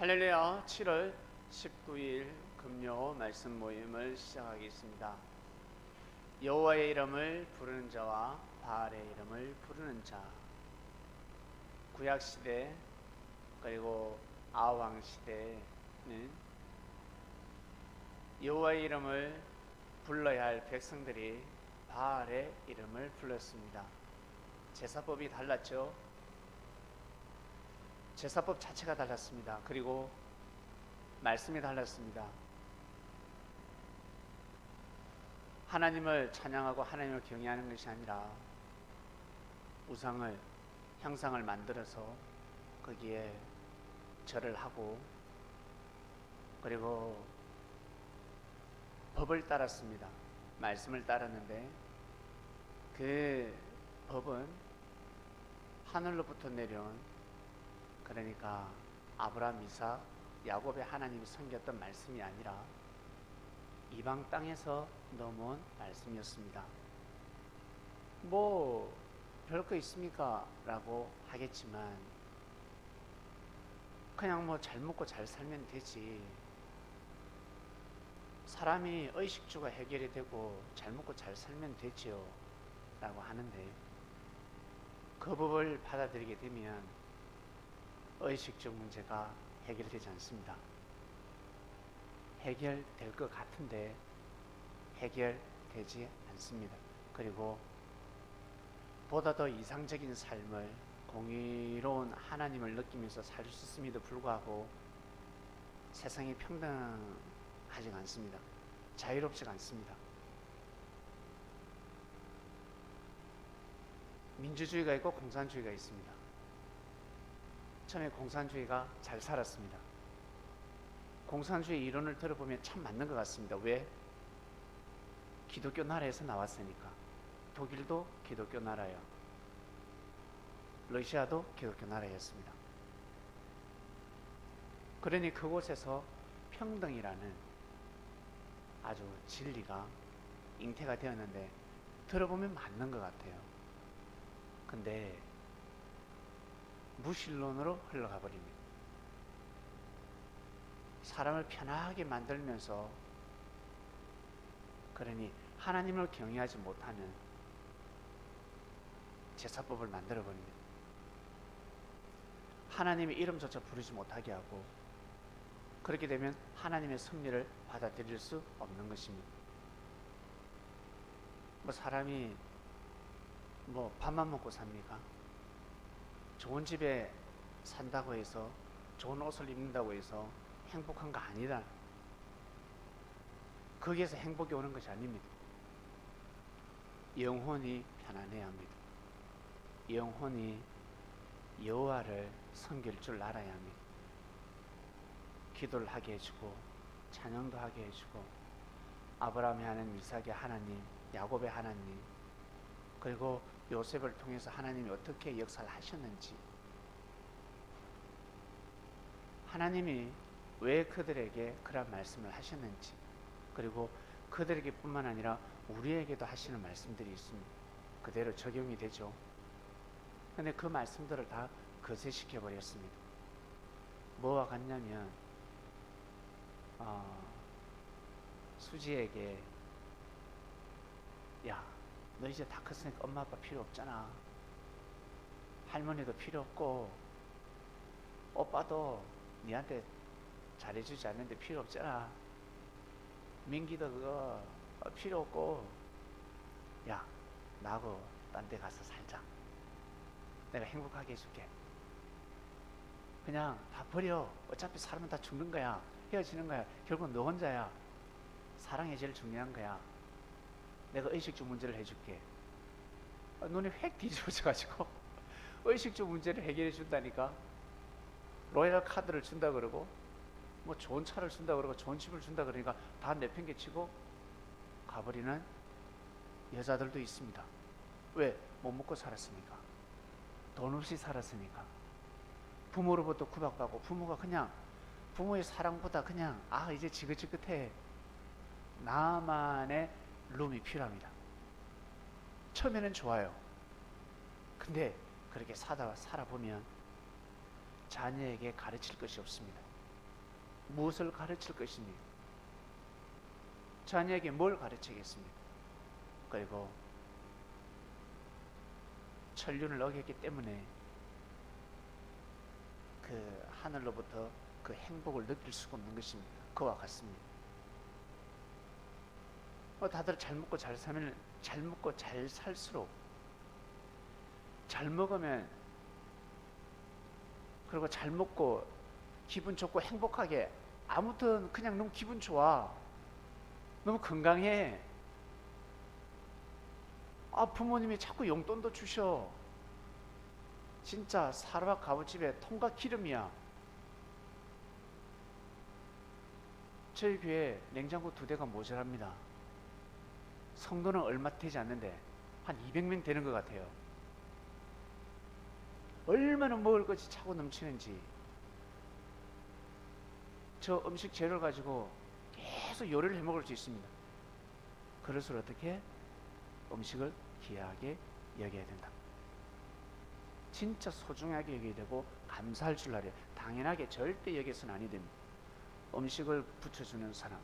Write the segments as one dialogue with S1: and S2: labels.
S1: 할렐루야. 7월 19일 금요 말씀 모임을 시작하겠습니다. 여호와의 이름을 부르는 자와 바알의 이름을 부르는 자. 구약시대 그리고 아왕시대는 여호와의 이름을 불러야 할 백성들이 바알의 이름을 불렀습니다. 제사법이 달랐죠. 제사법 자체가 달랐습니다. 그리고 말씀이 달랐습니다. 하나님을 찬양하고 하나님을 경외하는 것이 아니라 우상을, 형상을 만들어서 거기에 절을 하고 그리고 법을 따랐습니다. 말씀을 따랐는데 그 법은 하늘로부터 내려온, 그러니까 아브라함, 이삭, 야곱의 하나님이 섬겼던 말씀이 아니라 이방 땅에서 넘어온 말씀이었습니다. 뭐 별거 있습니까? 라고 하겠지만 그냥 뭐 잘 먹고 잘 살면 되지, 사람이 의식주가 해결이 되고 잘 먹고 잘 살면 되지요 라고 하는데, 그 법을 받아들이게 되면 의식적 문제가 해결되지 않습니다. 해결될 것 같은데 해결되지 않습니다. 그리고 보다 더 이상적인 삶을, 공의로운 하나님을 느끼면서 살 수 있음에도 불구하고 세상이 평등하지 않습니다. 자유롭지 않습니다. 민주주의가 있고 공산주의가 있습니다. 처음에 공산주의가 잘 살았습니다. 공산주의 이론을 들어보면 참 맞는 것 같습니다. 왜? 기독교 나라에서 나왔으니까. 독일도 기독교 나라예요. 러시아도 기독교 나라였습니다. 그러니 그곳에서 평등이라는 아주 진리가 잉태가 되었는데 들어보면 맞는 것 같아요. 근데 무신론으로 흘러가 버립니다. 사람을 편하게 만들면서, 그러니 하나님을 경외하지 못하는 제사법을 만들어 버립니다. 하나님의 이름조차 부르지 못하게 하고, 그렇게 되면 하나님의 섭리를 받아들일 수 없는 것입니다. 뭐 사람이 뭐 밥만 먹고 삽니까? 좋은 집에 산다고 해서, 좋은 옷을 입는다고 해서 행복한 거 아니다. 거기에서 행복이 오는 것이 아닙니다. 영혼이 편안해야 합니다. 영혼이 여호와를 섬길 줄 알아야 합니다. 기도를 하게 해주고 찬양도 하게 해주고, 아브라함의 하나님, 이삭의 하나님, 야곱의 하나님, 그리고 요셉을 통해서 하나님이 어떻게 역사를 하셨는지, 하나님이 왜 그들에게 그런 말씀을 하셨는지, 그리고 그들에게 뿐만 아니라 우리에게도 하시는 말씀들이 있습니다. 그대로 적용이 되죠. 근데 그 말씀들을 다 거세시켜 버렸습니다. 뭐와 같냐면 수지에게, 야, 너 이제 다 컸으니까 엄마 아빠 필요 없잖아. 할머니도 필요 없고 오빠도 니한테 잘해주지 않는데 필요 없잖아. 민기도 그거 필요 없고, 야, 나하고 딴 데 가서 살자. 내가 행복하게 해줄게. 그냥 다 버려. 어차피 사람은 다 죽는 거야. 헤어지는 거야. 결국은 너 혼자야. 사랑이 제일 중요한 거야. 내가 의식주 문제를 해줄게. 눈이 획 뒤집어져가지고 의식주 문제를 해결해 준다니까. 로얄 카드를 준다 그러고, 뭐 좋은 차를 준다 그러고, 좋은 집을 준다 그러니까 다 내팽개치고 가버리는 여자들도 있습니다. 왜? 못 먹고 살았으니까. 돈 없이 살았으니까. 부모로부터 구박받고, 부모가 그냥 부모의 사랑보다 그냥 이제 지긋지긋해. 나만의 룸이 필요합니다. 처음에는 좋아요. 근데 그렇게 살아보면 자녀에게 가르칠 것이 없습니다. 무엇을 가르칠 것입니까? 자녀에게 뭘 가르치겠습니까? 그리고 천륜을 어겼기 때문에 그 하늘로부터 그 행복을 느낄 수가 없는 것입니다. 그와 같습니다. 다들 잘 먹고 잘 살면, 잘 먹고 잘 살수록, 잘 먹으면, 그리고 잘 먹고 기분 좋고 행복하게, 아무튼 그냥 너무 기분 좋아, 너무 건강해. 부모님이 자꾸 용돈도 주셔. 진짜 사르밧 가부집에 통과 기름이야. 저희 교회 냉장고 2대가 모자랍니다. 성도는 얼마 되지 않는데 한 200명 되는 것 같아요. 얼마나 먹을 것이 차고 넘치는지. 저 음식 재료를 가지고 계속 요리를 해 먹을 수 있습니다. 그럴수록 어떻게? 음식을 귀하게 여겨야 된다. 진짜 소중하게 여겨야 되고 감사할 줄 알아요. 당연하게 절대 여겨서는 아니 됩니다. 음식을 붙여주는 사람,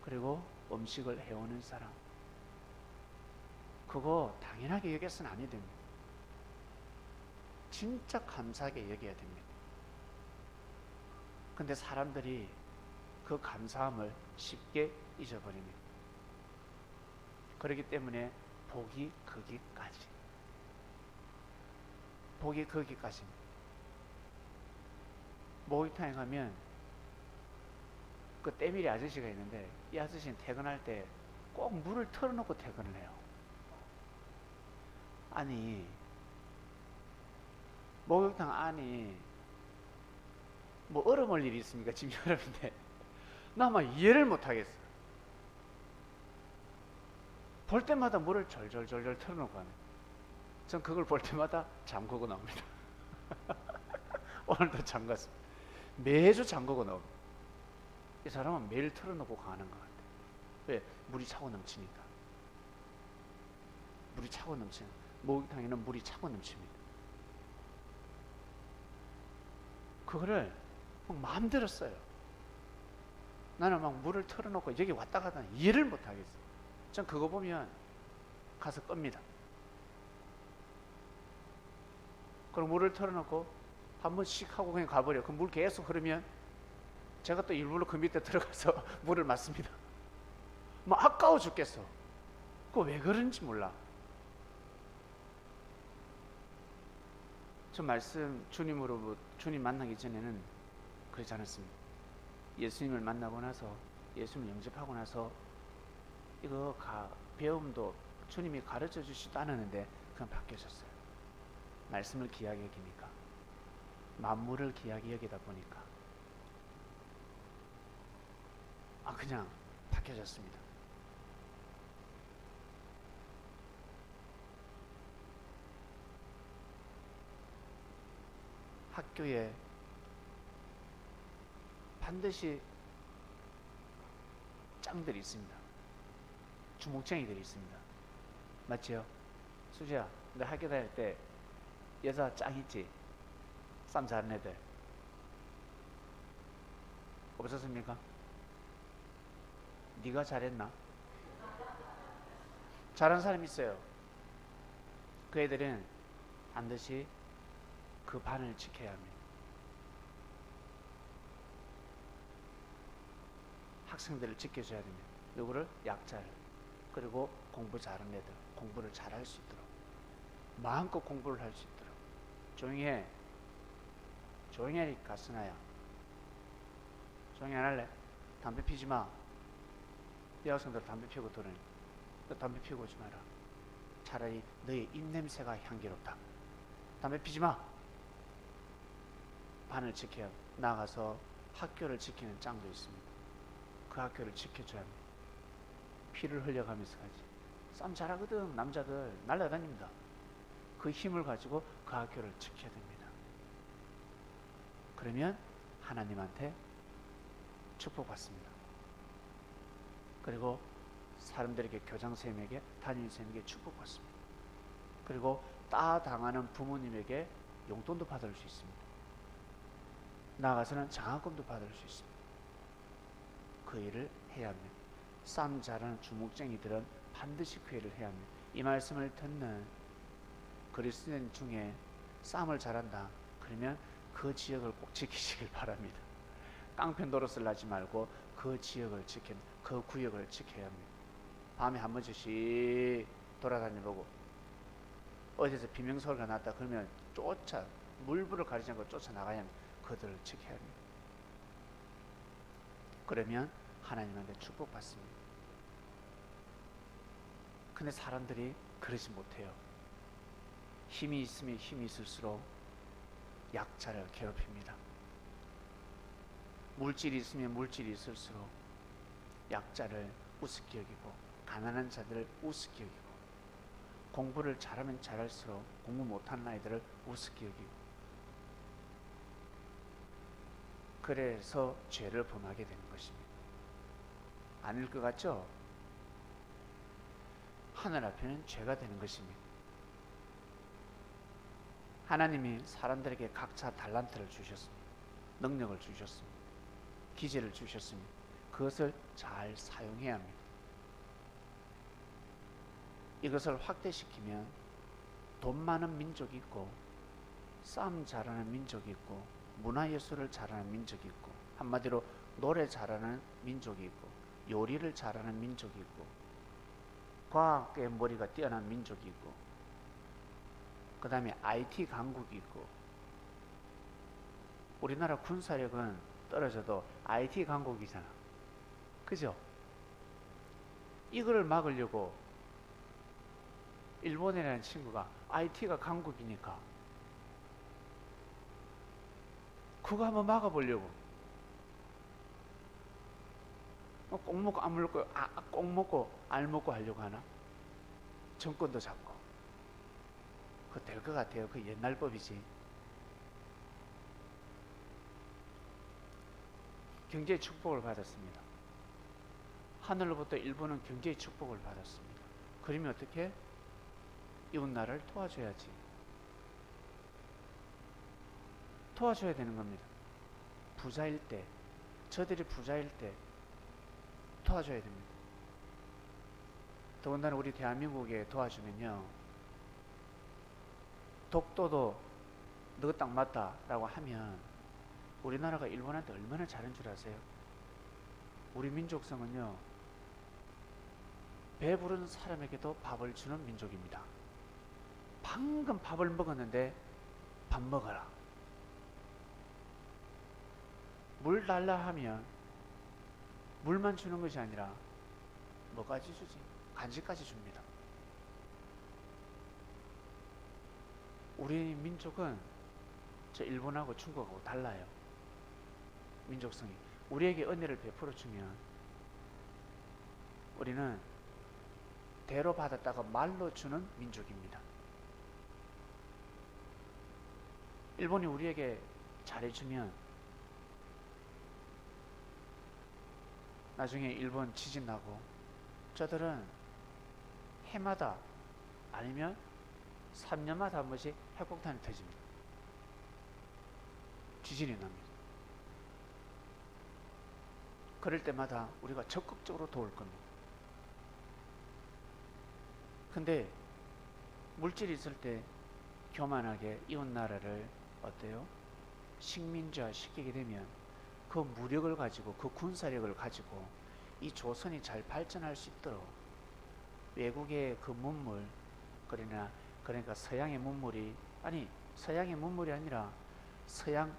S1: 그리고 음식을 해오는 사람, 그거 당연하게 여겨서는 아니 됩니다. 진짜 감사하게 여겨야 됩니다. 근데 사람들이 그 감사함을 쉽게 잊어버립니다. 그렇기 때문에 복이 거기까지. 복이 거기까지입니다. 목욕탕에 가면 그 때밀이 아저씨가 있는데, 이 아저씨는 퇴근할 때 꼭 물을 틀어놓고 퇴근을 해요. 아니, 목욕탕 안이 뭐 얼음올 일이 있습니까? 지금 여름인데. 나 막 이해를 못하겠어. 볼 때마다 물을 절절절절 틀어놓고 하네. 전 그걸 볼 때마다 잠그고 나옵니다. 오늘도 잠갔습니다. 매주 잠그고 나옵니다. 이 사람은 매일 틀어놓고 가는 것 같아요. 왜? 물이 차고 넘치니까. 물이 차고 넘치는, 목욕탕에는 물이 차고 넘칩니다. 그거를 막 마음대로 써요. 나는 막 물을 틀어놓고 여기 왔다 갔다 이해를 못하겠어요. 전 그거 보면 가서 끕니다. 그럼 물을 틀어놓고 한 번씩 하고 그냥 가버려. 그 물 계속 흐르면 제가 또 일부러 그 밑에 들어가서 물을 맞습니다. 막 아까워 죽겠어. 그거 왜 그런지 몰라. 저 말씀 주님으로, 주님 만나기 전에는 그러지 않았습니다. 예수님을 만나고 나서, 예수님을 영접하고 나서 이거 배움도 주님이 가르쳐 주시지도 않았는데 그냥 바뀌어졌어요. 말씀을 귀하게 여기니까, 만물을 귀하게 여기다 보니까 그냥 바뀌어졌습니다. 학교에 반드시 짱들이 있습니다. 주목쟁이들이 있습니다. 맞지요? 수지야, 너 학교 다닐 때 여자 짱 있지? 쌈 잘하는 애들 없었습니까? 네가 잘했나? 잘하는 사람 있어요. 그 애들은 반드시 그 반을 지켜야 합니다. 학생들을 지켜줘야 됩니다. 누구를? 약자를. 그리고 공부 잘하는 애들, 공부를 잘할 수 있도록, 마음껏 공부를 할 수 있도록. 조용히 해. 조용히 해, 가스나야. 조용히 안 할래? 담배 피지 마. 이 학생들 담배 피우고 들으니, 너 담배 피우고 오지 마라. 차라리 너의 입냄새가 향기롭다. 담배 피지 마. 반을 지켜야, 나가서 학교를 지키는 짱도 있습니다. 그 학교를 지켜줘야 합니다. 피를 흘려가면서 가지. 쌈 잘하거든. 남자들 날라다닙니다. 그 힘을 가지고 그 학교를 지켜야 됩니다. 그러면 하나님한테 축복받습니다. 그리고 사람들에게, 교장선생님에게, 담임선생님에게 축복받습니다. 그리고 따당하는 부모님에게 용돈도 받을 수 있습니다. 나아가서는 장학금도 받을 수 있습니다. 그 일을 해야 합니다. 싸움 잘하는 주목쟁이들은 반드시 그 일을 해야 합니다. 이 말씀을 듣는 그리스도인 중에 싸움을 잘한다 그러면 그 지역을 꼭 지키시길 바랍니다. 깡패 노릇을 하지 말고 그 지역을 그 구역을 지켜야 합니다. 밤에 한 번씩 돌아다녀보고 어디서 비명소리가 났다 그러면 물불을 가리지 않고 쫓아나가야 합니다. 그들을 지켜야 합니다. 그러면 하나님한테 축복받습니다. 근데 사람들이 그러지 못해요. 힘이 있으면 힘이 있을수록 약자를 괴롭힙니다. 물질이 있으면 물질이 있을수록 약자를 우습게 여기고 가난한 자들을 우습게 여기고 공부를 잘하면 잘할수록 공부 못하는 아이들을 우습게 여기고 그래서 죄를 범하게 되는 것입니다. 아닐 것 같죠? 하늘 앞에는 죄가 되는 것입니다. 하나님이 사람들에게 각자 달란트를 주셨습니다. 능력을 주셨습니다. 기재를 주셨습니다. 그것을 잘 사용해야 합니다. 이것을 확대시키면 돈 많은 민족이 있고 싸움 잘하는 민족이 있고 문화예술을 잘하는 민족이 있고 한마디로 노래 잘하는 민족이 있고 요리를 잘하는 민족이 있고 과학의 머리가 뛰어난 민족이 있고 그 다음에 IT 강국이 있고 우리나라 군사력은 떨어져도 IT 강국이잖아. 그죠? 이거를 막으려고 일본이라는 친구가 IT가 강국이니까 그거 한번 막아보려고 꼭 먹고 안 먹고 꼭 먹고 알 먹고 하려고 하나? 정권도 잡고 그거 될 것 같아요. 그 옛날 법이지. 경제의 축복을 받았습니다. 하늘로부터 일본은 경제의 축복을 받았습니다. 그러면 어떻게? 이웃나라를 도와줘야지. 도와줘야 되는 겁니다. 부자일 때, 저들이 부자일 때 도와줘야 됩니다. 더군다나 우리 대한민국에 도와주면요, 독도도 너 딱 맞다 라고 하면 우리나라가 일본한테 얼마나 잘한 줄 아세요? 우리 민족성은요, 배부른 사람에게도 밥을 주는 민족입니다. 방금 밥을 먹었는데 밥 먹어라. 물 달라 하면 물만 주는 것이 아니라 뭐까지 주지? 간식까지 줍니다. 우리 민족은 저 일본하고 중국하고 달라요. 민족성이. 우리에게 은혜를 베풀어 주면 우리는 대로 받았다가 말로 주는 민족입니다. 일본이 우리에게 잘해주면 나중에 일본 지진 나고 저들은 해마다 아니면 3년마다 한 번씩 핵폭탄이 터집니다. 지진이 납니다. 그럴 때마다 우리가 적극적으로 도울 겁니다. 근데 물질이 있을 때 교만하게 이웃나라를 어때요? 식민지화 시키게 되면 그 무력을 가지고 그 군사력을 가지고 이 조선이 잘 발전할 수 있도록 외국의 그 문물 그러니까 서양의 문물이 서양의 문물이 아니라 서양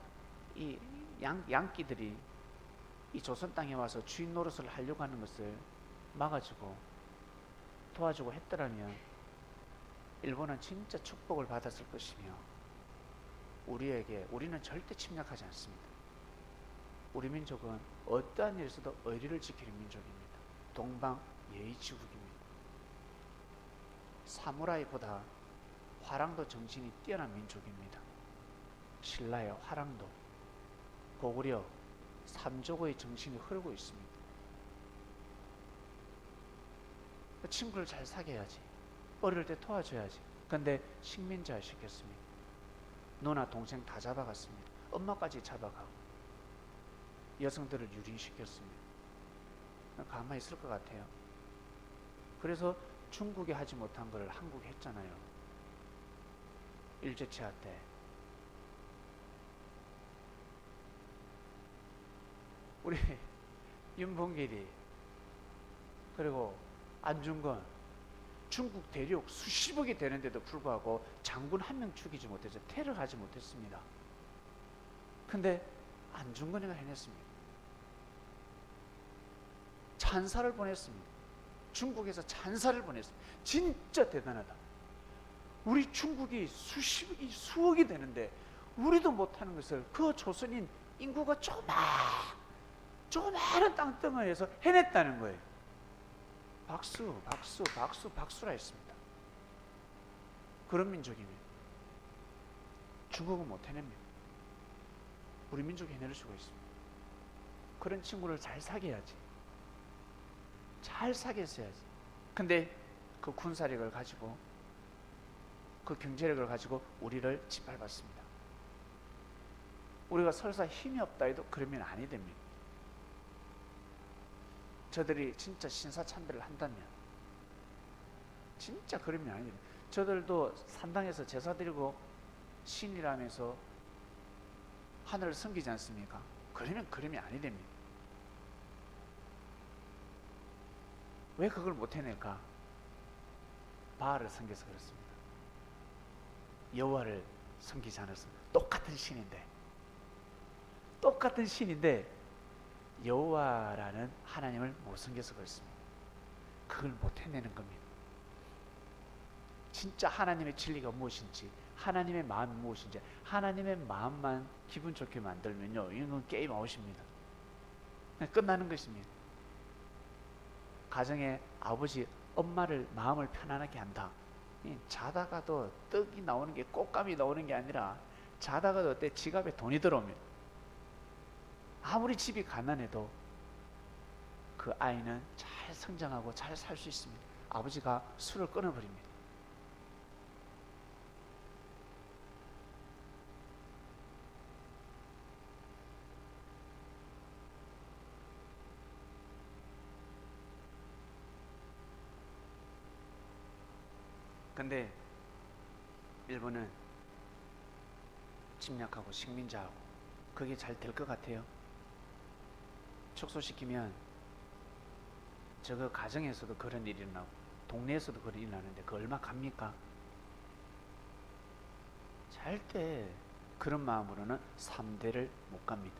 S1: 이 양끼들이 이 조선 땅에 와서 주인 노릇을 하려고 하는 것을 막아주고 도와주고 했더라면 일본은 진짜 축복을 받았을 것이며 우리는 절대 침략하지 않습니다. 우리 민족은 어떠한 일에서도 의리를 지키는 민족입니다. 동방 예의지국입니다. 사무라이보다 화랑도 정신이 뛰어난 민족입니다. 신라의 화랑도 고구려 삼조고의 정신이 흐르고 있습니다. 친구를 잘 사귀어야지. 어릴 때 도와줘야지. 근데 식민지화 시켰습니다. 누나 동생 다 잡아갔습니다. 엄마까지 잡아가고 여성들을 유린시켰습니다. 가만히 있을 것 같아요. 그래서 중국이 하지 못한 걸 한국이 했잖아요. 일제치하 때. 우리 윤봉길이 그리고 안중근 중국 대륙 수십억이 되는데도 불구하고 장군 한 명 죽이지 못해서 테러하지 못했습니다. 근데 안중근이가 해냈습니다. 찬사를 보냈습니다. 중국에서 찬사를 보냈습니다. 진짜 대단하다. 우리 중국이 수십억이 수억이 되는데 우리도 못하는 것을 그 조선인 인구가 조그마한 땅덩어리에서 해냈다는 거예요. 박수, 박수, 박수, 박수라 했습니다. 그런 민족이면 중국은 못 해냅니다. 우리 민족이 해낼 수가 있습니다. 그런 친구를 잘 사귀어야지. 잘 사귀었어야지. 근데 그 군사력을 가지고 그 경제력을 가지고 우리를 짓밟았습니다. 우리가 설사 힘이 없다 해도 그러면 아니 됩니다. 저들이 진짜 신사참배를 한다면 진짜 그러면 아니 됩니다. 저들도 산당에서 제사 드리고 신이라면서 하늘을 섬기지 않습니까? 그러면 아니 됩니다. 왜 그걸 못 해낼까? 바알을 섬겨서 그렇습니다. 여호와를 섬기지 않았습니다. 똑같은 신인데 여호와라는 하나님을 못 섬겨서 그렇습니다. 그걸 못 해내는 겁니다. 진짜 하나님의 진리가 무엇인지, 하나님의 마음이 무엇인지, 하나님의 마음만 기분 좋게 만들면요, 이건 게임 아웃입니다. 끝나는 것입니다. 가정에 아버지, 엄마를 마음을 편안하게 한다. 자다가도 떡이 나오는 게, 꽃감이 나오는 게 아니라 자다가도 때 지갑에 돈이 들어옵니다. 아무리 집이 가난해도 그 아이는 잘 성장하고 잘 살 수 있습니다. 아버지가 술을 끊어버립니다. 근데 일본은 침략하고 식민자하고 그게 잘 될 것 같아요. 축소시키면 저거 가정에서도 그런 일이 일어나고 동네에서도 그런 일이 일어나는데 그 얼마 갑니까? 절대 그런 마음으로는 3대를 못 갑니다.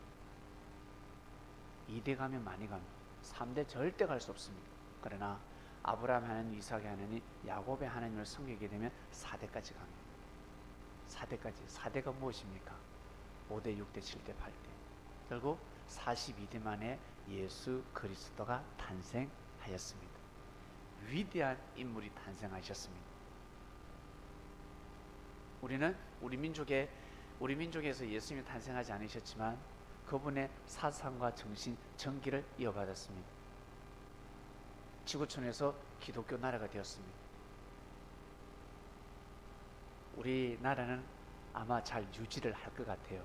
S1: 2대 가면 많이 갑니다. 3대 절대 갈 수 없습니다. 그러나 아브라함 하나님, 이삭의 하나님, 야곱의 하나님을 섬기게 되면 4대까지 갑니다. 4대까지. 4대가 무엇입니까? 5대, 6대, 7대, 8대. 결국 42대 만에 예수 그리스도가 탄생하였습니다. 위대한 인물이 탄생하셨습니다. 우리는 우리 민족에서 예수님이 탄생하지 않으셨지만 그분의 사상과 정신, 정기를 이어받았습니다. 지구촌에서 기독교 나라가 되었습니다. 우리나라는 아마 잘 유지를 할 것 같아요.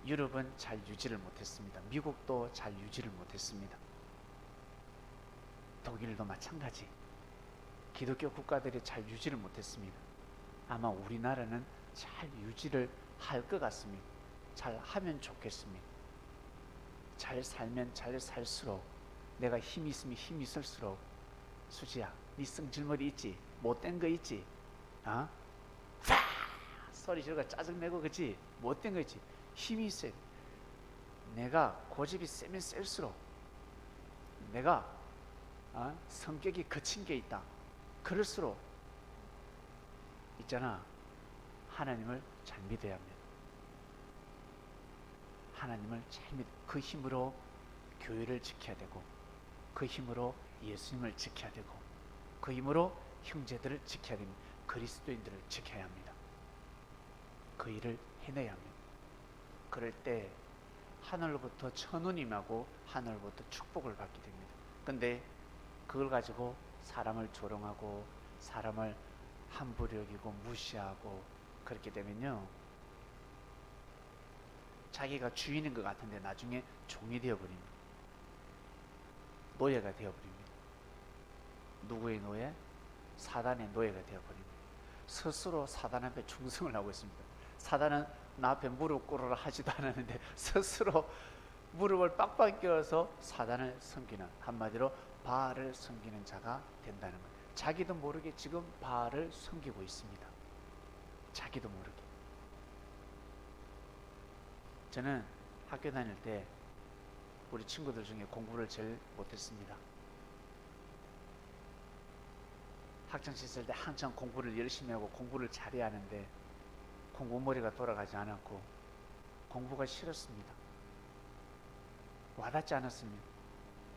S1: 유럽은 잘 유지를 못했습니다. 미국도 잘 유지를 못했습니다. 독일도 마찬가지. 기독교 국가들이 잘 유지를 못했습니다. 아마 우리나라는 잘 유지를 할 것 같습니다. 잘 하면 좋겠습니다. 잘 살면 잘 살수록, 내가 힘이 있으면 힘이 있을수록, 수지야, 네 성질머리 있지? 못된 거 있지? 어? 소리 지르고 짜증내고 그치? 못된 거 있지? 힘이 있어야 돼. 내가 고집이 세면 셀수록, 내가 성격이 거친 게 있다. 그럴수록 있잖아, 하나님을 잘 믿어야 합니다. 하나님을 잘 믿어. 그 힘으로 교회를 지켜야 되고, 그 힘으로 예수님을 지켜야 되고, 그 힘으로 형제들을 지켜야 됩니다. 그리스도인들을 지켜야 합니다. 그 일을 해내야 합니다. 그럴 때 하늘로부터 천운이 임하고 하늘로부터 축복을 받게 됩니다. 근데 그걸 가지고 사람을 조롱하고 사람을 함부로 여기고 무시하고 그렇게 되면요, 자기가 주인인 것 같은데 나중에 종이 되어버립니다. 노예가 되어버립니다. 누구의 노예? 사단의 노예가 되어버립니다. 스스로 사단 앞에 충성을 하고 있습니다. 사단은 나 앞에 무릎 꿇으라 하지도 않았는데 스스로 무릎을 빡빡 껴서 사단을 섬기는, 한마디로 바알을 섬기는 자가 된다는 거예요. 자기도 모르게 지금 바알을 섬기고 있습니다. 자기도 모르게. 저는 학교 다닐 때 우리 친구들 중에 공부를 제일 못했습니다. 학창시절 때 한참 공부를 열심히 하고 공부를 잘해야 하는데 공부머리가 돌아가지 않았고 공부가 싫었습니다. 와닿지 않았습니다.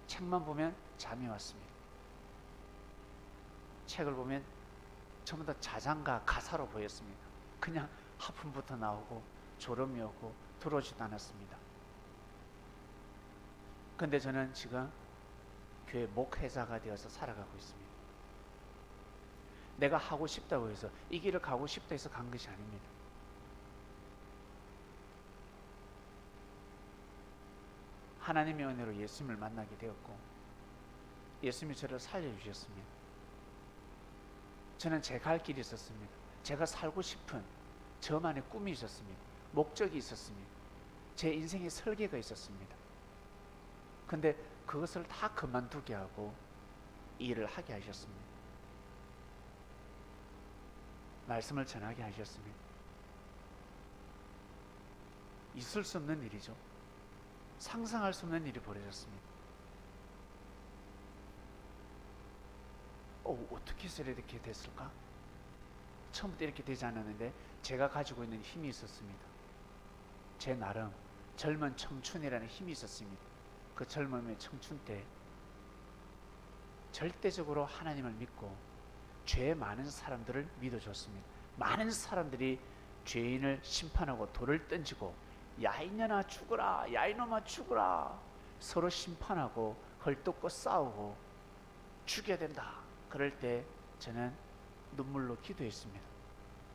S1: 책만 보면 잠이 왔습니다. 책을 보면 전부 다 자장가 가사로 보였습니다. 그냥 하품부터 나오고 졸음이 오고 들어오지도 않았습니다. 근데 저는 지금 교회 목회자가 되어서 살아가고 있습니다. 내가 하고 싶다고 해서, 이 길을 가고 싶다 해서 간 것이 아닙니다. 하나님의 은혜로 예수님을 만나게 되었고 예수님이 저를 살려주셨습니다. 저는 제 갈 길이 있었습니다. 제가 살고 싶은 저만의 꿈이 있었습니다. 목적이 있었습니다. 제 인생의 설계가 있었습니다. 근데 그것을 다 그만두게 하고 일을 하게 하셨습니다. 말씀을 전하게 하셨습니다. 있을 수 없는 일이죠. 상상할 수 없는 일이 벌어졌습니다. 어떻게 해서 이렇게 됐을까? 처음부터 이렇게 되지 않았는데 제가 가지고 있는 힘이 있었습니다. 제 나름 젊은 청춘이라는 힘이 있었습니다. 그 젊음의 청춘 때 절대적으로 하나님을 믿고 죄 많은 사람들을 믿어줬습니다. 많은 사람들이 죄인을 심판하고 돌을 던지고 야 이년아 죽어라, 야 이놈아 죽어라, 서로 심판하고 헐뜯고 싸우고 죽여야 된다. 그럴 때 저는 눈물로 기도했습니다.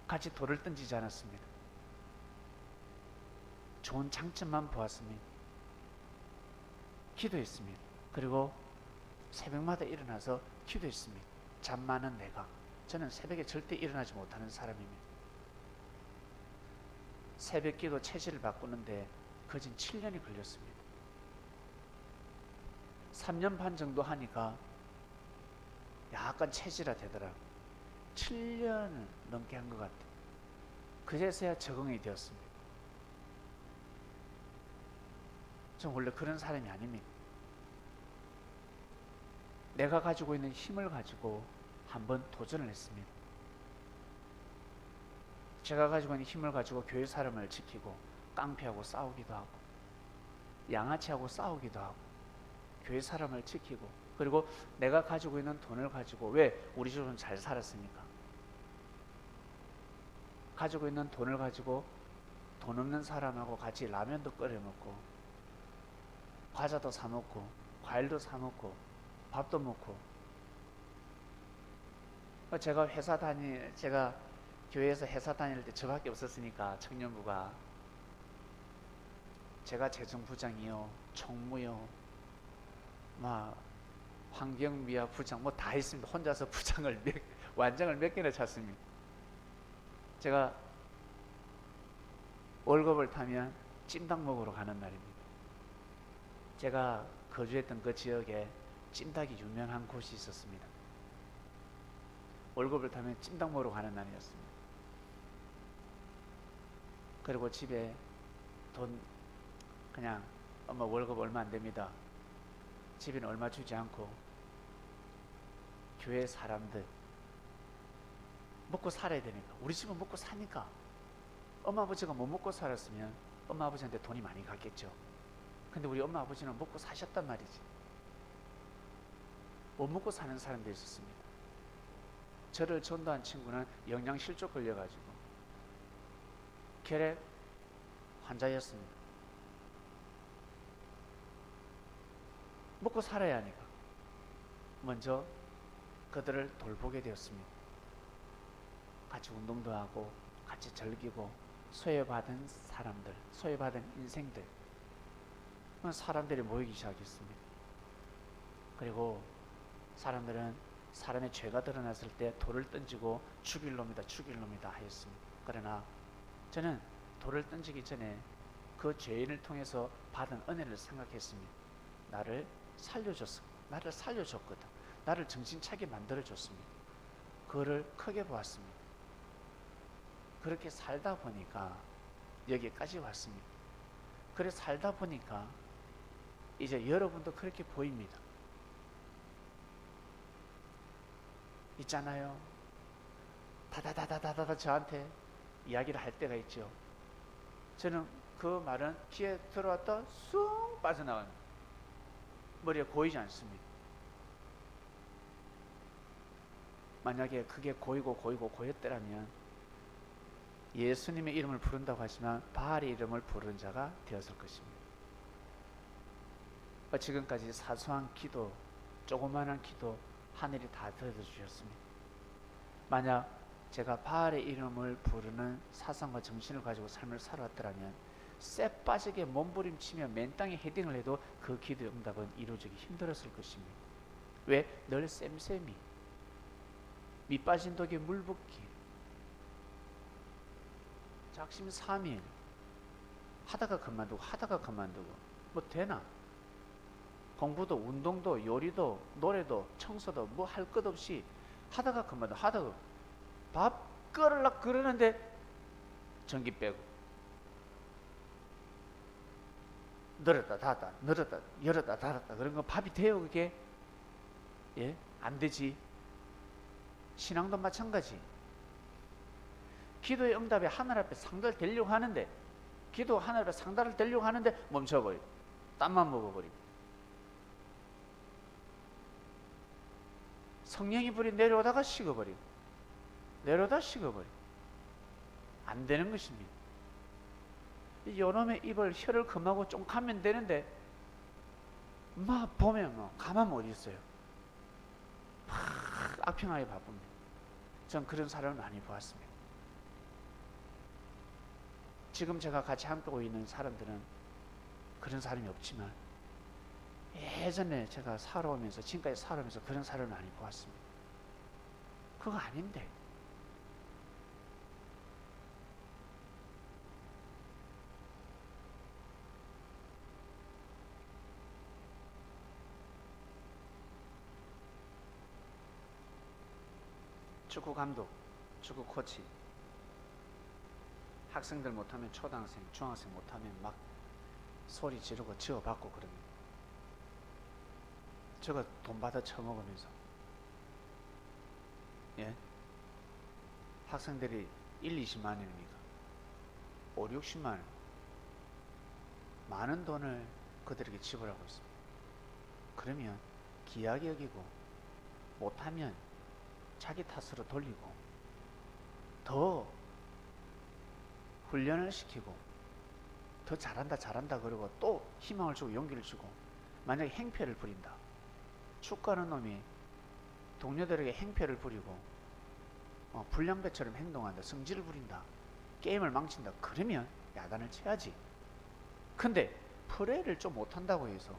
S1: 같이 돌을 던지지 않았습니다. 좋은 장점만 보았습니다. 기도했습니다. 그리고 새벽마다 일어나서 기도했습니다. 잠 많은 내가, 저는 새벽에 절대 일어나지 못하는 사람입니다. 새벽 기도 체질을 바꾸는데 거진 7년이 걸렸습니다. 3년 반 정도 하니까 약간 체질화 되더라고요. 7년을 넘게 한 것 같아요. 그제서야 적응이 되었습니다. 전 원래 그런 사람이 아닙니다. 내가 가지고 있는 힘을 가지고 한번 도전을 했습니다. 제가 가지고 있는 힘을 가지고 교회 사람을 지키고 깡패하고 싸우기도 하고 양아치하고 싸우기도 하고 교회 사람을 지키고, 그리고 내가 가지고 있는 돈을 가지고, 왜 우리 집은 잘 살았으니까, 가지고 있는 돈을 가지고 돈 없는 사람하고 같이 라면도 끓여 먹고 과자도 사 먹고 과일도 사 먹고 밥도 먹고. 제가 교회에서 회사 다닐 때 저밖에 없었으니까 청년부가 제가 재정부장이요, 총무요, 막 환경미화 부장 뭐 다 했습니다. 혼자서 부장을 완장을 몇 개나 찼습니다. 제가 월급을 타면 찜닭 먹으러 가는 날입니다. 제가 거주했던 그 지역에 찜닭이 유명한 곳이 있었습니다. 월급을 타면 찜닭 먹으러 가는 날이었습니다. 그리고 집에 돈 그냥 엄마 월급 얼마 안 됩니다. 집에는 얼마 주지 않고 교회 사람들 먹고 살아야 되니까, 우리 집은 먹고 사니까, 엄마 아버지가 못 먹고 살았으면 엄마 아버지한테 돈이 많이 갔겠죠. 근데 우리 엄마 아버지는 먹고 사셨단 말이지. 못 먹고 사는 사람들이 있었습니다. 저를 전도한 친구는 영양실조 걸려가지고 결핵 환자였습니다. 먹고 살아야 하니까 먼저 그들을 돌보게 되었습니다. 같이 운동도 하고 같이 즐기고 소외받은 사람들, 소외받은 인생들, 사람들이 모이기 시작했습니다. 그리고 사람들은 사람의 죄가 드러났을 때 돌을 던지고 죽일 놈이다, 죽일 놈이다 하였습니다. 그러나 저는 돌을 던지기 전에 그 죄인을 통해서 받은 은혜를 생각했습니다. 나를 살려줬어. 나를 살려줬거든. 나를 정신 차게 만들어줬습니다. 그거를 크게 보았습니다. 그렇게 살다 보니까 여기까지 왔습니다. 그래 살다 보니까 이제 여러분도 그렇게 보입니다. 있잖아요. 다다다다다다 저한테 이야기를 할 때가 있죠. 저는 그 말은 귀에 들어왔다 쑥 빠져나가는, 머리에 고이지 않습니다. 만약에 그게 고였더라면 예수님의 이름을 부른다고 하지만 바알의 이름을 부르는 자가 되었을 것입니다. 지금까지 사소한 기도, 조그마한 기도 하늘이 다 들어주셨습니다. 만약 제가 바알의 이름을 부르는 사상과 정신을 가지고 삶을 살았더라면 쎄 빠지게 몸부림치며 맨 땅에 헤딩을 해도 그 기도의 응답은 이루어지기 힘들었을 것입니다. 왜? 늘 쌤쌤이, 밑 빠진 독에 물 붓기, 작심삼일, 하다가 그만두고 하다가 그만두고 뭐 되나? 공부도 운동도 요리도 노래도 청소도 뭐 할 것 없이 하다가 그만두고 하다가 밥 끓으려고 그러는데 전기 빼고 늘었다 닫았다 늘었다 열었다 닫았다 그런 거 밥이 돼요 그게? 예? 안 되지. 신앙도 마찬가지. 기도의 응답에 하늘 앞에 상달을 되려고 하는데, 기도 하늘 앞에 상달을 되려고 하는데 멈춰버리고 땀만 먹어버리고 성령이 불이 내려오다가 식어버리고 내려오다 식어버리고 안 되는 것입니다. 요놈의 입을 혀를 금하고 좀 가면 되는데 막 보면 뭐 가만 어디 있어요. 막 악평하게 바쁩니다. 전 그런 사람을 많이 보았습니다. 지금 제가 같이 함께하고 있는 사람들은 그런 사람이 없지만 예전에 제가 살아오면서 지금까지 살아오면서 그런 사람을 많이 보았습니다. 그거 아닌데 축구 감독, 축구 코치, 학생들 못하면 초등학생, 중학생 못하면 막 소리 지르고 지어받고 그럽니다. 저거 돈 받아 처먹으면서, 예? 학생들이 1, 20만 원입니까? 5, 60만 원. 많은 돈을 그들에게 지불하고 있습니다. 그러면 귀하게 여기고 못하면 자기 탓으로 돌리고 더 훈련을 시키고 더 잘한다 그러고 또 희망을 주고 용기를 주고, 만약에 행패를 부린다, 축구하는 놈이 동료들에게 행패를 부리고 불량배처럼 행동한다, 성질을 부린다, 게임을 망친다, 그러면 야단을 쳐야지. 근데 플레이를 좀 못한다고 해서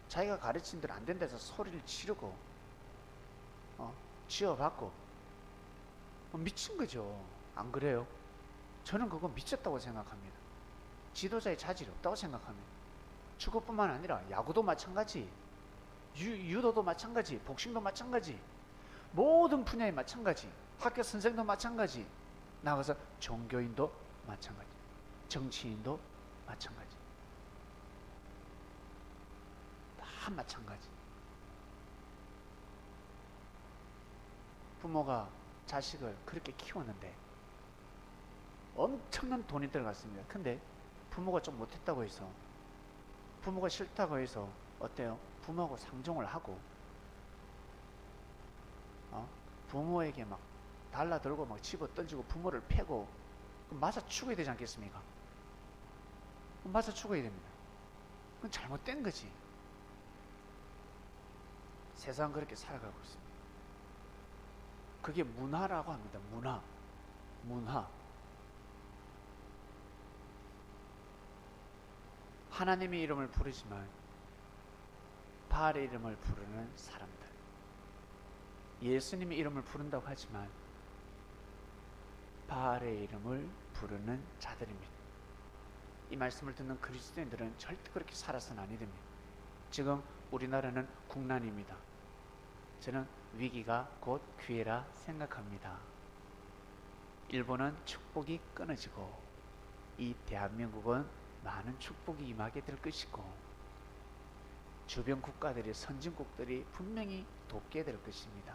S1: 자기가 가르친 대로 안 된다 해서 소리를 지르고 지어받고 미친 거죠. 안 그래요? 저는 그거 미쳤다고 생각합니다. 지도자의 자질이 없다고 생각합니다. 축구뿐만 아니라 야구도 마찬가지, 유도도 마찬가지, 복싱도 마찬가지, 모든 분야에 마찬가지, 학교 선생도 마찬가지, 나가서 종교인도 마찬가지, 정치인도 마찬가지, 다 마찬가지. 부모가 자식을 그렇게 키웠는데 엄청난 돈이 들어갔습니다. 근데 부모가 좀 못했다고 해서, 부모가 싫다고 해서 어때요? 부모하고 상종을 하고 부모에게 막 달라들고 막 집어 던지고 부모를 패고, 맞아 죽어야 되지 않겠습니까? 맞아 죽어야 됩니다. 그건 잘못된 거지. 세상은 그렇게 살아가고 있습니다. 그게 문화라고 합니다. 문화. 하나님의 이름을 부르지만 바알의 이름을 부르는 사람들, 예수님의 이름을 부른다고 하지만 바알의 이름을 부르는 자들입니다. 이 말씀을 듣는 그리스도인들은 절대 그렇게 살아서는 아니 됩니다. 지금 우리나라는 국난입니다. 저는 위기가 곧 기회라 생각합니다. 일본은 축복이 끊어지고 이 대한민국은 많은 축복이 임하게 될 것이고 주변 국가들이 선진국들이 분명히 돕게 될 것입니다.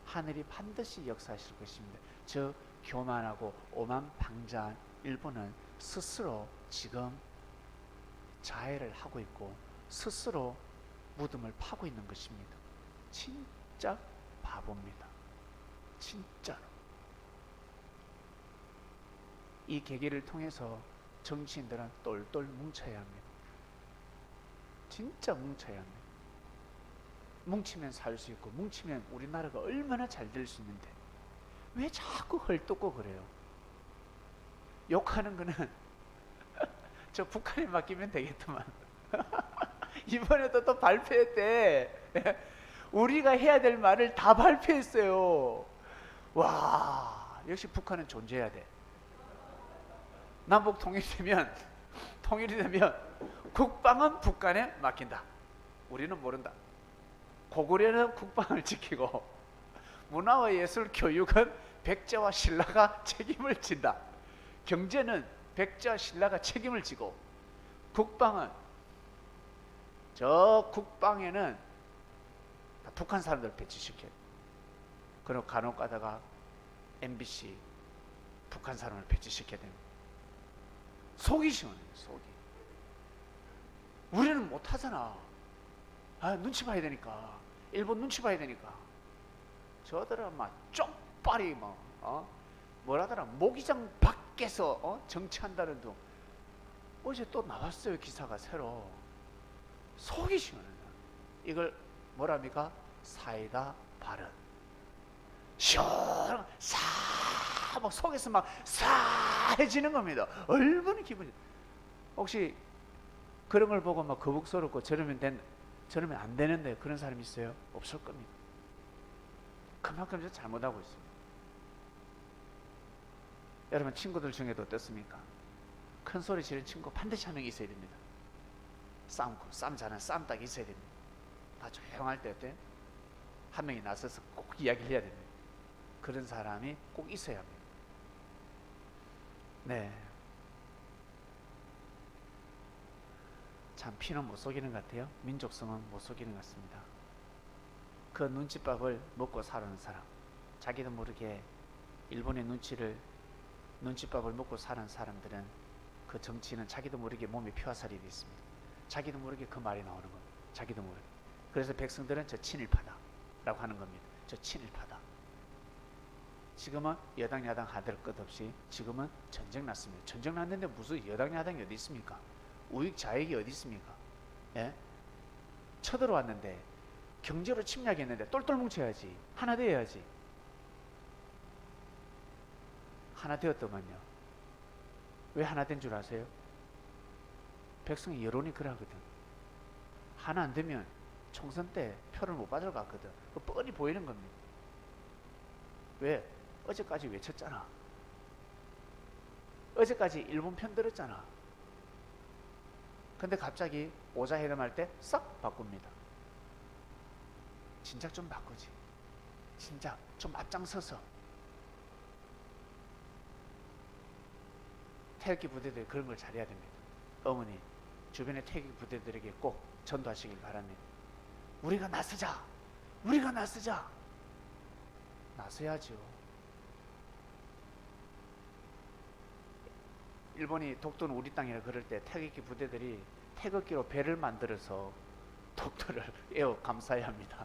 S1: 하늘이 반드시 역사하실 것입니다. 저 교만하고 오만방자한 일본은 스스로 지금 자해를 하고 있고 스스로 무덤을 파고 있는 것입니다. 진짜 바보입니다. 진짜로. 이 계기를 통해서 정치인들은 똘똘 뭉쳐야 합니다. 진짜 뭉쳐야 합니다. 뭉치면 살 수 있고 뭉치면 우리나라가 얼마나 잘 될 수 있는데 왜 자꾸 헐뜯고 그래요? 욕하는 거는 저 북한에 맡기면 되겠더만. 이번에도 또 발표했대. 우리가 해야 될 말을 다 발표했어요. 와, 역시 북한은 존재해야 돼. 남북 통일이 되면 국방은 북한에 맡긴다. 우리는 모른다. 고구려는 국방을 지키고 문화와 예술 교육은 백제와 신라가 책임을 진다. 경제는 백제와 신라가 책임을 지고 국방은 저 국방에는 북한 사람들 배치시켜요. 그리고 간혹 가다가 MBC 북한 사람을 배치시켜야 됩니다. 속이 시원해요. 속이. 우리는 못하잖아. 눈치 봐야 되니까. 일본 눈치 봐야 되니까. 저들은 막 쪽발이 뭐라더라, 모기장 밖에서 정치한다는 둥. 어제 또 나왔어요. 기사가 새로. 속이 시원해요. 이걸 뭐랍니까? 사이다 발언. 시원 막 속에서 막 싸해지는 겁니다. 얼마나 기분이. 혹시 그런 걸 보고 막 거북스럽고 저러면 안 되는데 그런 사람이 있어요? 없을 겁니다. 그만큼 저 잘못하고 있습니다. 여러분 친구들 중에도 어떻습니까? 큰 소리 지르는 친구 반드시 한 명 있어야 됩니다. 싸움 잘하는 싸움닭이 있어야 됩니다. 다 조용할 때 어때? 한 명이 나서서 꼭 이야기를 해야 됩니다. 그런 사람이 꼭 있어야 합니다. 네. 참 피는 못 속이는 것 같아요. 민족성은 못 속이는 것 같습니다. 그 눈칫밥을 먹고 사는 사람, 자기도 모르게 일본의 눈칫밥을 먹고 사는 사람들은 그 정치는 자기도 모르게 몸에 피와살이 되어 있습니다. 자기도 모르게 그 말이 나오는 겁니다. 자기도 모르게. 그래서 백성들은 저 친일파다 라고 하는 겁니다. 저 친일파다. 지금은 여당 야당 하들 것 없이 지금은 전쟁 났습니다. 전쟁 났는데 무슨 여당 야당이 어디 있습니까? 우익 좌익이 어디 있습니까? 예? 쳐들어왔는데 경제로 침략했는데 똘똘 뭉쳐야지. 하나 되어야지. 하나 되었더만요. 왜 하나 된 줄 아세요? 백성의 여론이 그러하거든. 하나 안 되면 총선 때 표를 못 받을 것 같거든. 그거 뻔히 보이는 겁니다. 왜? 어제까지 외쳤잖아. 어제까지 일본 편 들었잖아. 근데 갑자기 오자회담 할 때 싹 바꿉니다. 진작 좀 바꾸지. 진작 좀 앞장서서. 태극기 부대들이 그런 걸 잘해야 됩니다. 어머니, 주변의 태극기 부대들에게 꼭 전도하시길 바랍니다. 우리가 나서자. 우리가 나서자. 나서야죠. 일본이 독도는 우리 땅이라 그럴 때 태극기 부대들이 태극기로 배를 만들어서 독도를 에워 감싸야 합니다.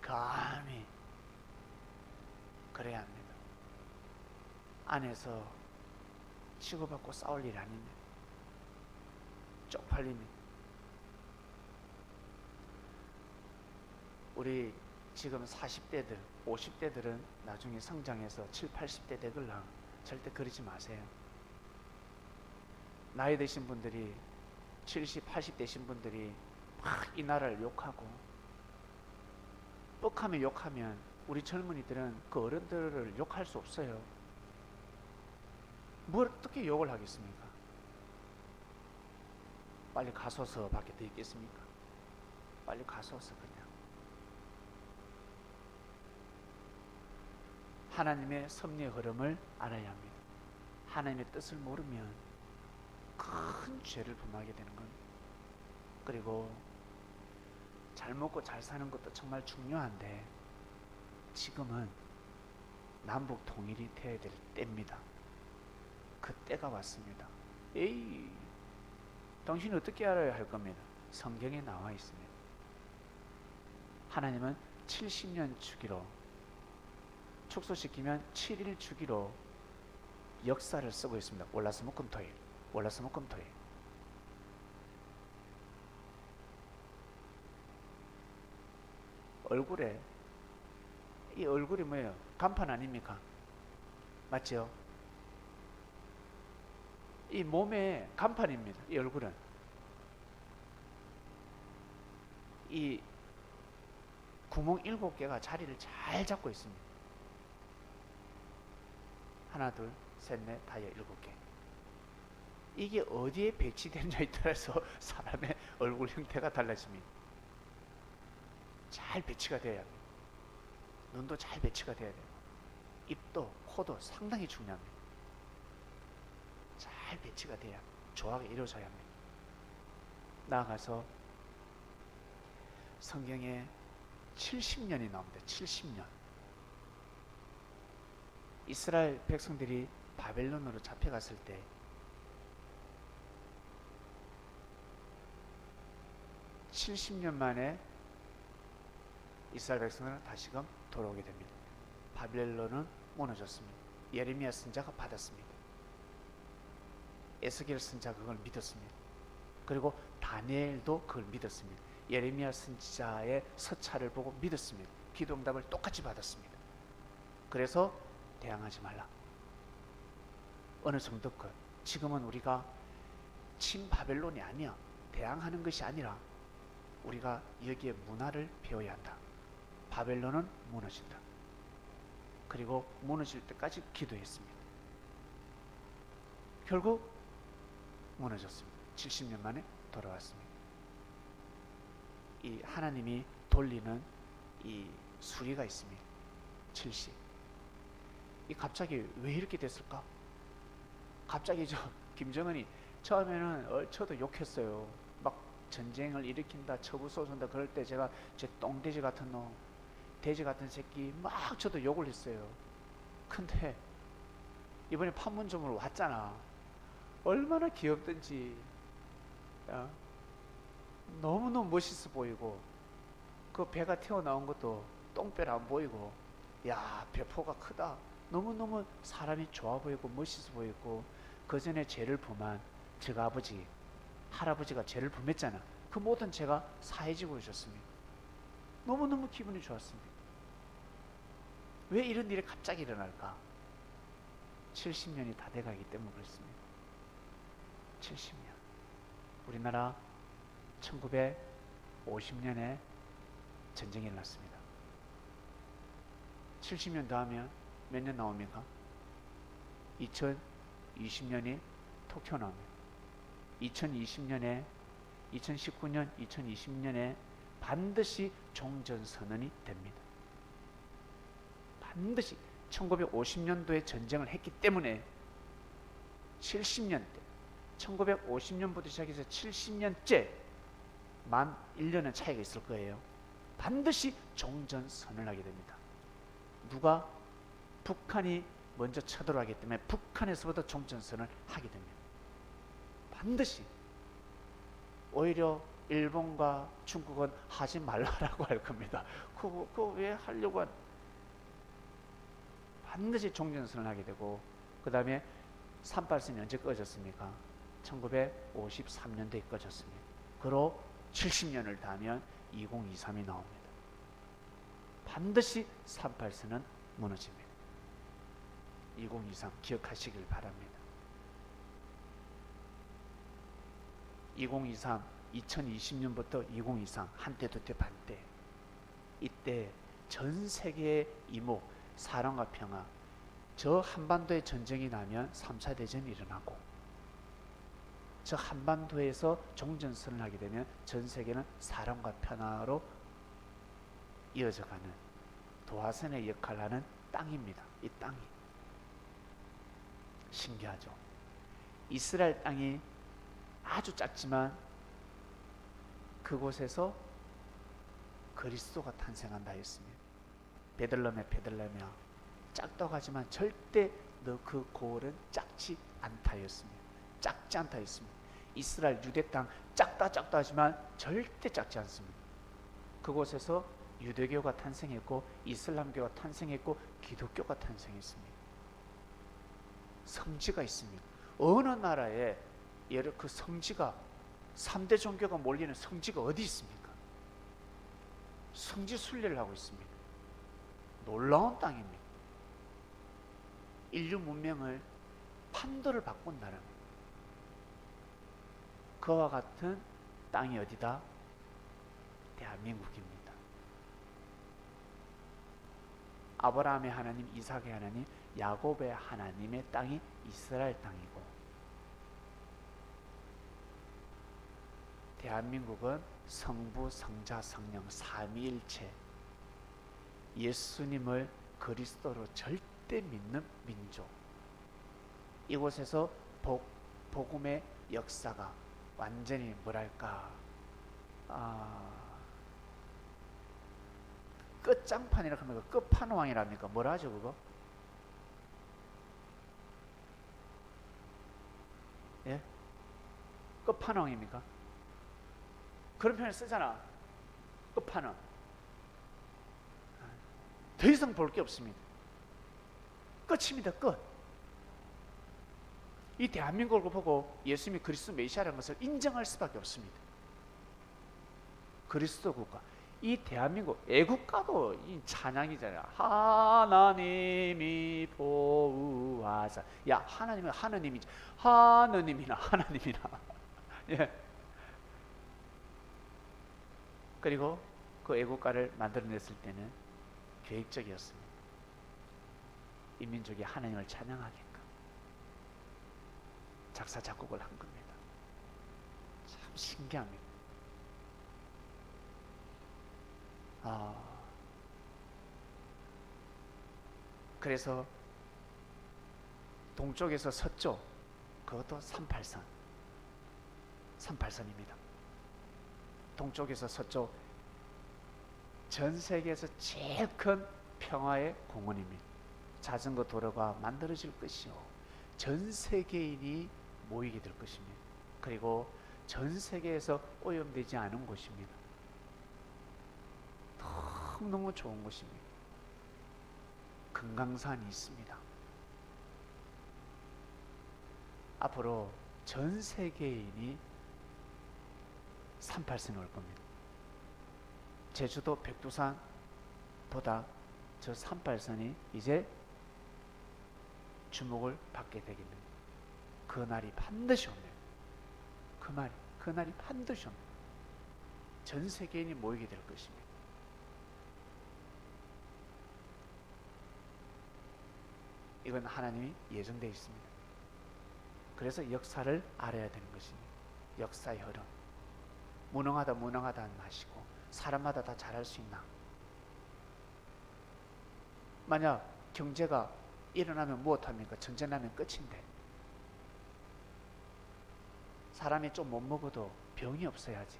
S1: 감히 그래야 합니다. 안에서 치고받고 싸울 일이 아닙니다. 쪽팔립니다. 우리 지금 40대들, 50대들은 나중에 성장해서 7, 80대 되걸랑 절대 그러지 마세요. 나이 드신 분들이 70, 80 되신 분들이 막 이 나라를 욕하고 뻑하면 욕하면 우리 젊은이들은 그 어른들을 욕할 수 없어요. 뭘 어떻게 욕을 하겠습니까? 빨리 가소서 밖에 더 있겠습니까? 빨리 가소서 그냥. 하나님의 섭리의 흐름을 알아야 합니다. 하나님의 뜻을 모르면 큰 죄를 범하게 되는 겁니다. 그리고 잘 먹고 잘 사는 것도 정말 중요한데 지금은 남북 통일이 되어야 될 때입니다. 그 때가 왔습니다. 에이, 당신이 어떻게 알아야 할 겁니다. 성경에 나와 있습니다. 하나님은 70년 주기로, 축소시키면 7일 주기로 역사를 쓰고 있습니다. 월화수목금토일, 월화수목금토일. 얼굴에, 이 얼굴이 뭐예요? 간판 아닙니까? 맞죠? 이 몸의 간판입니다. 이 얼굴은. 이 구멍 7개가 자리를 잘 잡고 있습니다. 하나, 둘, 셋, 넷, 다섯, 7개. 이게 어디에 배치되느냐에 따라서 사람의 얼굴 형태가 달라집니다. 잘 배치가 돼야 합니다. 눈도 잘 배치가 돼야 돼요. 입도, 코도 상당히 중요합니다. 잘 배치가 돼야 조화가 이루어져야 합니다. 나아가서 성경에 70년이 나옵니다. 70년. 이스라엘 백성들이 바벨론으로 잡혀갔을 때 (70년) 만에 이스라엘 백성들은 다시금 돌아오게 됩니다. 바벨론은 무너졌습니다. 예레미야 선지자가 받았습니다. 에스겔 선지자가 그걸 믿었습니다. 그리고 다니엘도 그걸 믿었습니다. 예레미야 선지자의 서찰을 보고 믿었습니다. 기도응답을 똑같이 받았습니다. 그래서 대항하지 말라. 어느 정도껏 지금은 우리가 친바벨론이 아니야. 대항하는 것이 아니라 우리가 여기에 문화를 배워야 한다. 바벨론은 무너진다. 그리고 무너질 때까지 기도했습니다. 결국 무너졌습니다. 70년 만에 돌아왔습니다. 이 하나님이 돌리는 이 수리가 있습니다. 70. 이 갑자기 왜 이렇게 됐을까? 갑자기 김정은이 처음에는 저도 욕했어요. 막 전쟁을 일으킨다, 처부 쏘준다 그럴 때 제가 제 똥돼지 같은 놈, 돼지 같은 새끼 막 저도 욕을 했어요. 근데 이번에 판문점으로 왔잖아. 얼마나 귀엽든지. 너무너무 멋있어 보이고 그 배가 튀어나온 것도 똥배를 안 보이고, 야, 배포가 크다. 너무너무 사람이 좋아 보이고 멋있어 보이고, 그 전에 죄를 범한 제가 아버지, 할아버지가 죄를 범했잖아. 그 모든 죄가 사해지고 있었습니다. 너무너무 기분이 좋았습니다. 왜 이런 일이 갑자기 일어날까? 70년이 다 돼가기 때문에 그렇습니다. 70년. 우리나라 1950년에 전쟁이 일어났습니다. 70년 더하면 몇 년 나옵니까? 2020년이 토쿄 나옵니다. 2020년에 2019년, 2020년에 반드시 종전선언이 됩니다. 반드시 1950년도에 전쟁을 했기 때문에 70년 때, 1950년부터 시작해서 70년째 만 1년의 차이가 있을 거예요. 반드시 종전선언을 하게 됩니다. 누가? 북한이 먼저 쳐들어가기 때문에 북한에서부터 종전선언을 하게 됩니다. 반드시. 오히려 일본과 중국은 하지 말라라고 할 겁니다. 그거 왜 하려고 반드시 종전선언을 하게 되고, 그 다음에 38선이 언제 꺼졌습니까? 1953년도에 꺼졌습니다. 그로 70년을 다하면 2023이 나옵니다. 반드시 38선은 무너집니다. 2023 기억하시길 바랍니다. 2023, 2020년부터 2023 한때 두때 반때, 이때 전 세계의 이목, 사랑과 평화, 저 한반도에 전쟁이 나면 3차 대전이 일어나고, 저 한반도에서 종전선을 하게 되면 전 세계는 사랑과 평화로 이어져가는 도화선의 역할을 하는 땅입니다. 이 땅이 신기하죠. 이스라엘 땅이 아주 작지만 그곳에서 그리스도가 탄생한다 했습니다. 베들레헴이야 작다고 하지만 절대 너 그 고을은 작지 않다 했습니다. 작지 않다 했습니다. 이스라엘 유대 땅 작다 하지만 절대 작지 않습니다. 그곳에서 유대교가 탄생했고 이슬람교가 탄생했고 기독교가 탄생했습니다. 성지가 있습니다. 어느 나라에 예를 그 성지가 3대 종교가 몰리는 성지가 어디 있습니까? 성지 순례를 하고 있습니다. 놀라운 땅입니다. 인류 문명을 판도를 바꾼 나라입니다. 그와 같은 땅이 어디다? 대한민국입니다. 아브라함의 하나님, 이삭의 하나님, 야곱의 하나님의 땅이 이스라엘 땅이고, 대한민국은 성부, 성자, 성령 삼위일체 예수님을 그리스도로 절대 믿는 민족. 이곳에서 복음의 역사가 완전히 뭐랄까 끝장판이라고 합니까? 끝판왕이랍니까? 뭐라 하죠 그거? 예? 끝판왕입니까? 그런 표현을 쓰잖아. 끝판왕. 더 이상 볼 게 없습니다. 끝입니다. 끝. 이 대한민국을 보고 예수님이 그리스도 메시아라는 것을 인정할 수밖에 없습니다. 그리스도 국가. 이 대한민국 애국가도 이 찬양이잖아요. 하나님이 보호하사. 야, 하나님은 하나님이지. 하느님이나 하나님이나. 예. 그리고 그 애국가를 만들어냈을 때는 계획적이었습니다. 이 민족이 하나님을 찬양하게끔 작사 작곡을 한 겁니다. 참 신기합니다. 그래서 동쪽에서 서쪽, 그것도 38선입니다. 동쪽에서 서쪽, 전 세계에서 제일 큰 평화의 공원입니다. 자전거 도로가 만들어질 것이요, 전 세계인이 모이게 될 것입니다. 그리고 전 세계에서 오염되지 않은 곳입니다. 너무 좋은 곳입니다. 금강산이 있습니다. 앞으로 전 세계인이 38선에 올 겁니다. 제주도 백두산보다 저 38선이 이제 주목을 받게 되겠습니다. 그 날이 반드시 옵니다. 그 날이 반드시 옵니다. 전 세계인이 모이게 될 것입니다. 이건 하나님이 예정되어 있습니다. 그래서 역사를 알아야 되는 것입니다. 역사의 흐름. 무능하다 하지 마시고, 사람마다 다 잘할 수 있나? 만약 경제가 일어나면 무엇합니까? 전쟁 나면 끝인데, 사람이 좀 못 먹어도 병이 없어야지.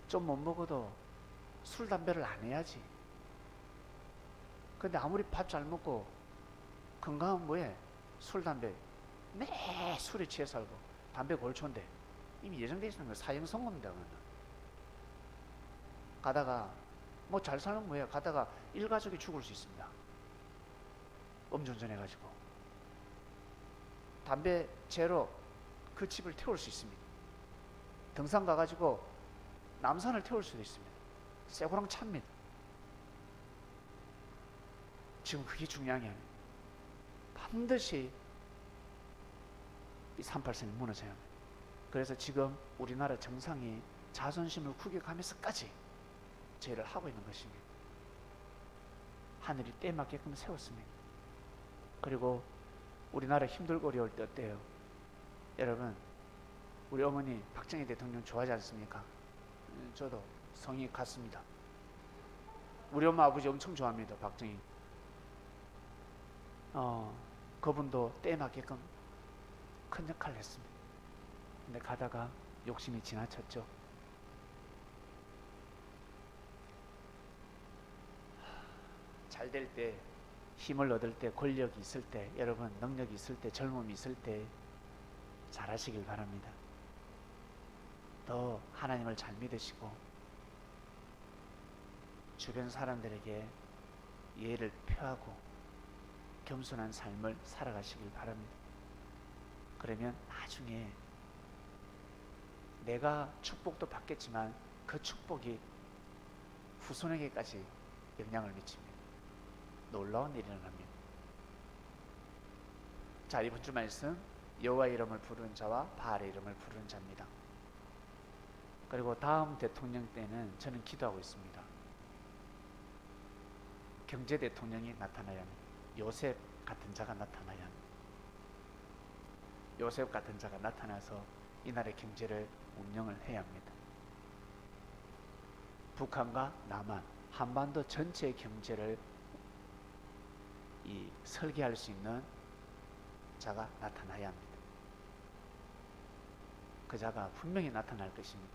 S1: 좀 못 먹어도 술 담배를 안 해야지. 근데 아무리 밥 잘 먹고 건강한 뭐해? 술 담배 매 술에 취해 살고, 담배 골초인데 이미 예정되어 있는 거 사형 선고입니다. 가다가 뭐 잘 살면 뭐야? 가다가 일가족이 죽을 수 있습니다. 음주운전 해가지고 담배 재로 그 집을 태울 수 있습니다. 등산 가가지고 남산을 태울 수도 있습니다. 쇠고랑 찹니다. 지금 그게 중요한 게 아니에요. 반드시 이 38선이 무너져야 합니다. 그래서 지금 우리나라 정상이 자존심을 구겨가면서까지 죄를 하고 있는 것입니다. 하늘이 때에 맞게끔 세웠습니다. 그리고 우리나라 힘들고 어려울 때 어때요? 여러분, 우리 어머니 박정희 대통령 좋아하지 않습니까? 저도 성이 같습니다. 우리 엄마 아버지 엄청 좋아합니다. 박정희. 그분도 때에 맞게끔 큰 역할을 했습니다. 근데 가다가 욕심이 지나쳤죠. 잘 될 때, 힘을 얻을 때, 권력이 있을 때, 여러분 능력이 있을 때, 젊음이 있을 때 잘하시길 바랍니다. 더 하나님을 잘 믿으시고 주변 사람들에게 예를 표하고 겸손한 삶을 살아가시길 바랍니다. 그러면 나중에 내가 축복도 받겠지만 그 축복이 후손에게까지 영향을 미칩니다. 놀라운 일이 일어납니다. 자, 이번 주 말씀, 여호와의 이름을 부르는 자와 바알의 이름을 부르는 자입니다. 그리고 다음 대통령 때는 저는 기도하고 있습니다. 경제 대통령이 나타나야 합니다. 요셉 같은 자가 나타나야 합니다. 요셉 같은 자가 나타나서 이 나라의 경제를 운영을 해야 합니다. 북한과 남한, 한반도 전체의 경제를 설계할 수 있는 자가 나타나야 합니다. 그 자가 분명히 나타날 것입니다.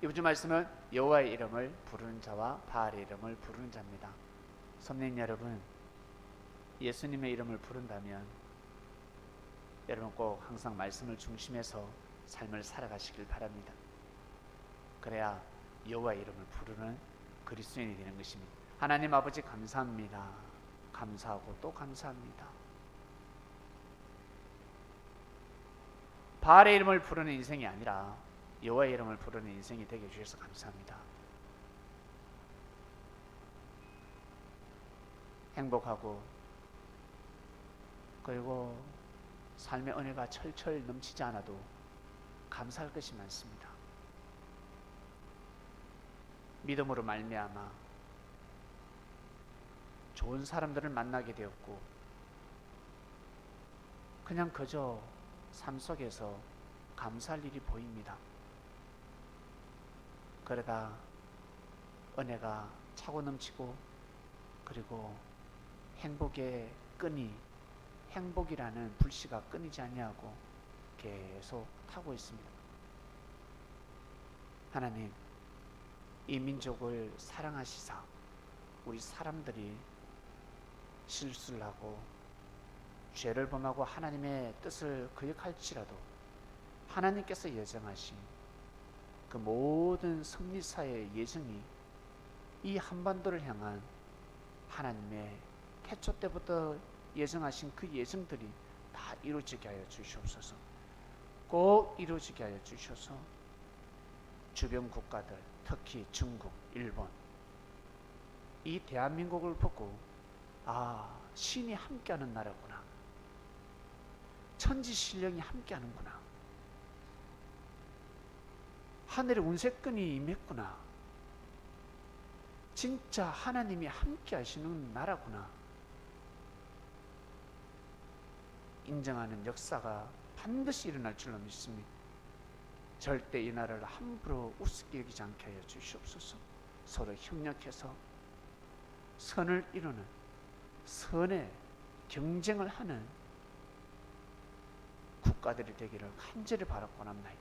S1: 이번 주 말씀은 여호와의 이름을 부르는 자와 바알의 이름을 부르는 자입니다. 선생님 여러분, 예수님의 이름을 부른다면 여러분 꼭 항상 말씀을 중심해서 삶을 살아가시길 바랍니다. 그래야 여호와의 이름을 부르는 그리스도인이 되는 것입니다. 하나님 아버지 감사합니다. 감사하고 또 감사합니다. 바알의 이름을 부르는 인생이 아니라 여호와의 이름을 부르는 인생이 되게 해주셔서 감사합니다. 행복하고 그리고 삶의 은혜가 철철 넘치지 않아도 감사할 것이 많습니다. 믿음으로 말미암아 좋은 사람들을 만나게 되었고 그냥 그저 삶 속에서 감사할 일이 보입니다. 그러다 은혜가 차고 넘치고 그리고 행복의 끈이, 행복이라는 불씨가 끊이지 아니하고 계속 타고 있습니다. 하나님, 이 민족을 사랑하시사 우리 사람들이 실수를 하고 죄를 범하고 하나님의 뜻을 거역할지라도 하나님께서 예정하신 그 모든 섭리사의 예정이 이 한반도를 향한 하나님의 태초 때부터 예정하신 그 예정들이 다 이루어지게 하여 주시옵소서. 꼭 이루어지게 하여 주셔서 주변 국가들, 특히 중국, 일본, 이 대한민국을 보고 신이 함께하는 나라구나, 천지신령이 함께하는구나, 하늘의 운세끈이 임했구나, 진짜 하나님이 함께하시는 나라구나 인정하는 역사가 반드시 일어날 줄로 믿습니다. 절대 이 나라를 함부로 우습게 여기지 않게 하여 주시옵소서. 서로 협력해서 선을 이루는, 선의 경쟁을 하는 국가들이 되기를 간절히 바라고 합니다.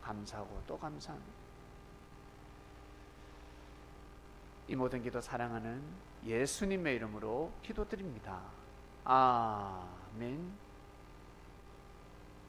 S1: 감사하고 또 감사합니다. 이 모든 기도 사랑하는 예수님의 이름으로 기도드립니다. 아멘.